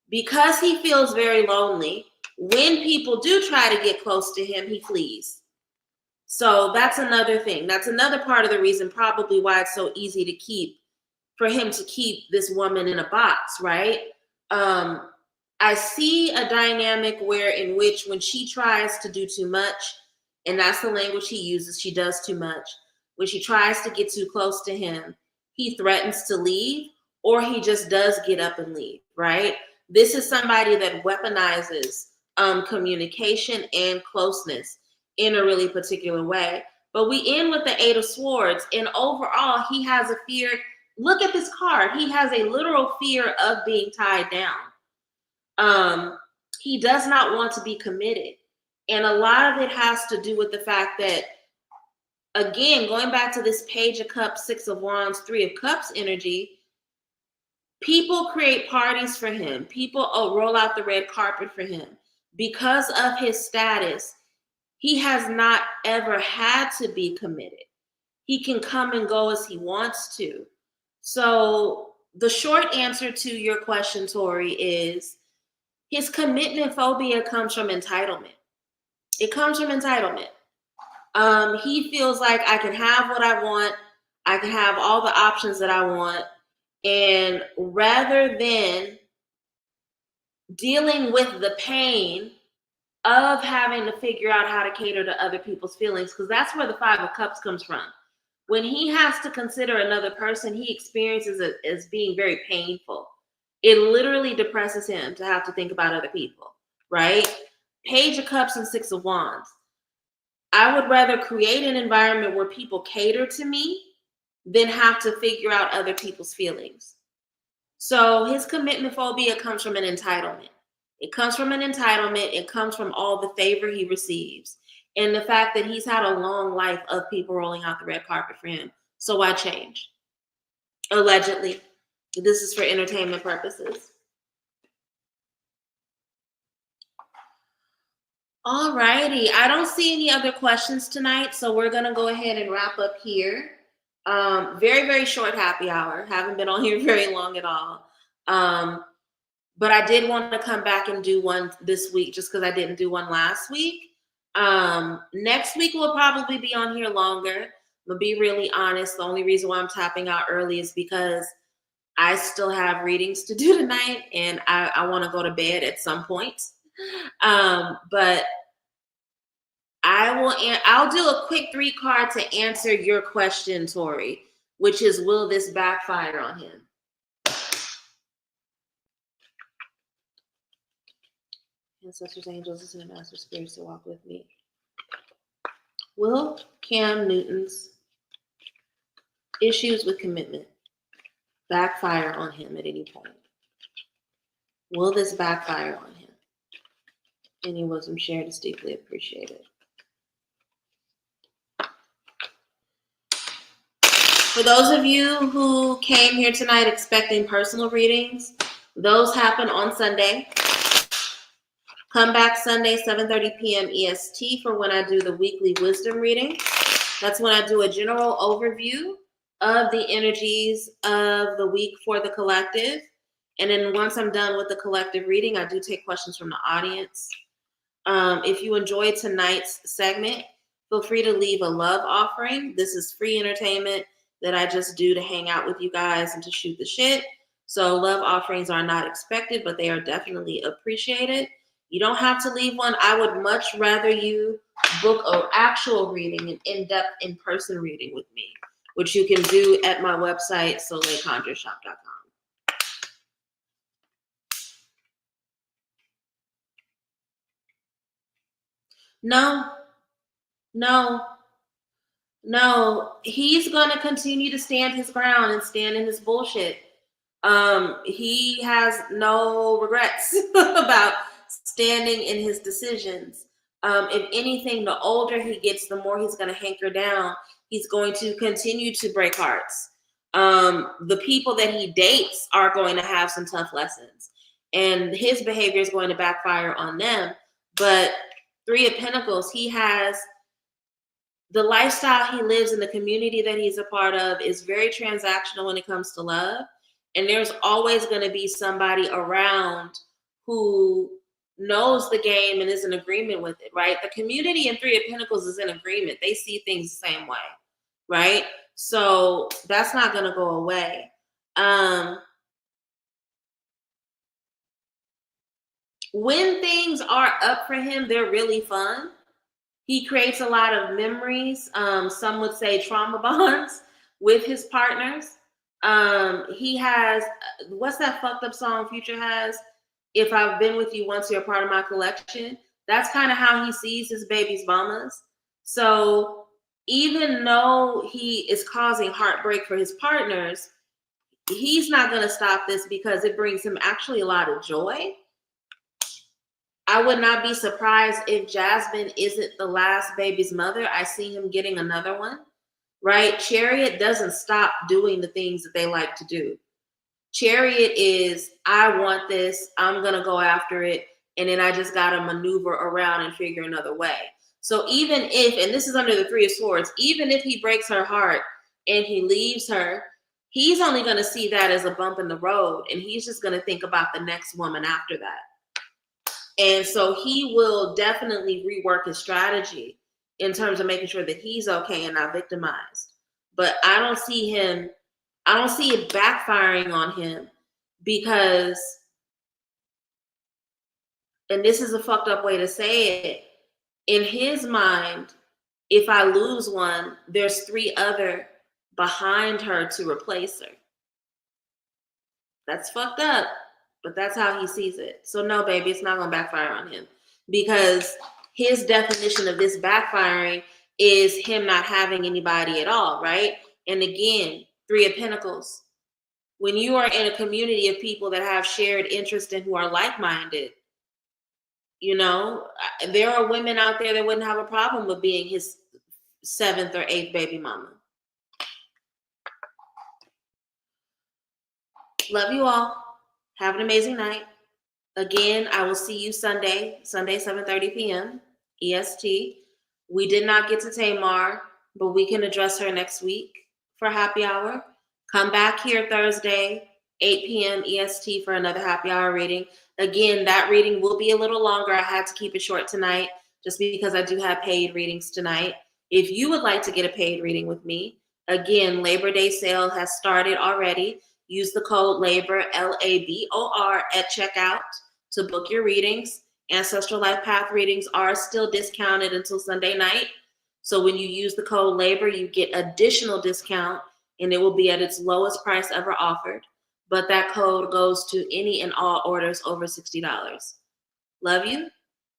Because he feels very lonely, when people do try to get close to him, he flees. So that's another thing. That's another part of the reason probably why it's so easy for him to keep this woman in a box, right? I see a dynamic in which when she tries to do too much, and that's the language he uses, she does too much. When she tries to get too close to him, he threatens to leave, or he just does get up and leave, right? This is somebody that weaponizes communication and closeness in a really particular way. But we end with the Eight of Swords, and overall, he has a fear. Look at this card. He has a literal fear of being tied down. He does not want to be committed. And a lot of it has to do with the fact that, again, going back to this Page of Cups, Six of Wands, Three of Cups energy, people create parties for him. People roll out the red carpet for him. Because of his status, he has not ever had to be committed. He can come and go as he wants to. So the short answer to your question, Tori, is his commitment phobia comes from entitlement. It comes from entitlement. He feels like I can have what I want. I can have all the options that I want. And rather than dealing with the pain of having to figure out how to cater to other people's feelings, because that's where the Five of Cups comes from. When he has to consider another person, he experiences it as being very painful. It literally depresses him to have to think about other people, right? Page of Cups and Six of Wands. I would rather create an environment where people cater to me than have to figure out other people's feelings. So his commitment phobia comes from an entitlement. It comes from an entitlement. It comes from all the favor he receives. And the fact that he's had a long life of people rolling out the red carpet for him. So why change? Allegedly. This is for entertainment purposes. All righty. I don't see any other questions tonight, so we're going to go ahead and wrap up here. Very, very short happy hour. Haven't been on here very long at all. But I did want to come back and do one this week just because I didn't do one last week. Next week we'll probably be on here longer. I'm going to be really honest. The only reason why I'm tapping out early is because I still have readings to do tonight and I want to go to bed at some point. But I'll do a quick 3-card to answer your question, Tori, which is, will this backfire on him? Ancestors, angels, and master spirits to walk with me. Will Cam Newton's issues with commitment backfire on him at any point? Will this backfire on him? Any wisdom shared is deeply appreciated. For those of you who came here tonight expecting personal readings, those happen on Sunday. Come back Sunday, 7:30 p.m. EST for when I do the weekly wisdom reading. That's when I do a general overview of the energies of the week for the collective. And then once I'm done with the collective reading, I do take questions from the audience. If you enjoyed tonight's segment, feel free to leave a love offering. This is free entertainment that I just do to hang out with you guys and to shoot the shit. So love offerings are not expected, but they are definitely appreciated. You don't have to leave one. I would much rather you book an actual reading, an in-depth, in-person reading with me, which you can do at my website, soleilconjureshop.com. No, he's going to continue to stand his ground and stand in his bullshit. He has no regrets about standing in his decisions. If anything, the older he gets, the more he's going to hanker down. He's going to continue to break hearts. The people that he dates are going to have some tough lessons, and his behavior is going to backfire on them. But 3 of Pentacles, he has the lifestyle he lives in, the community that he's a part of is very transactional when it comes to love. And there's always going to be somebody around who knows the game and is in agreement with it, right? The community in 3 of Pentacles is in agreement. They see things the same way, right? So that's not going to go away. When things are up for him, they're really fun. He creates a lot of memories. Some would say trauma bonds with his partners. He has, what's that fucked up song Future has? If I've been with you once, you're a part of my collection. That's kind of how he sees his baby's mamas. So even though he is causing heartbreak for his partners, he's not going to stop this because it brings him actually a lot of joy. I would not be surprised if Jasmine isn't the last baby's mother. I see him getting another one, right? Chariot doesn't stop doing the things that they like to do. Chariot is, I want this, I'm going to go after it, and then I just got to maneuver around and figure another way. So even if, and this is under the 3 of Swords, even if he breaks her heart and he leaves her, he's only going to see that as a bump in the road, and he's just going to think about the next woman after that. And so he will definitely rework his strategy in terms of making sure that he's okay and not victimized. But I don't see it backfiring on him because, and this is a fucked up way to say it, in his mind, if I lose one, there's 3 other behind her to replace her. That's fucked up. But that's how he sees it. So no, baby, it's not going to backfire on him because his definition of this backfiring is him not having anybody at all, right? And again, 3 of Pentacles. When you are in a community of people that have shared interest and who are like-minded, There are women out there that wouldn't have a problem with being his 7th or 8th baby mama. Love you all. Have an amazing night. Again, I will see you Sunday, 7:30 p.m. EST. We did not get to Tamar, but we can address her next week for happy hour. Come back here Thursday, 8 p.m. EST for another happy hour reading. Again, that reading will be a little longer. I had to keep it short tonight just because I do have paid readings tonight. If you would like to get a paid reading with me, again, Labor Day sale has started already. Use the code LABOR, LABOR, at checkout to book your readings. Ancestral Life Path readings are still discounted until Sunday night. So when you use the code LABOR, you get additional discount, and it will be at its lowest price ever offered. But that code goes to any and all orders over $60. Love you.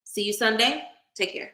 See you Sunday. Take care.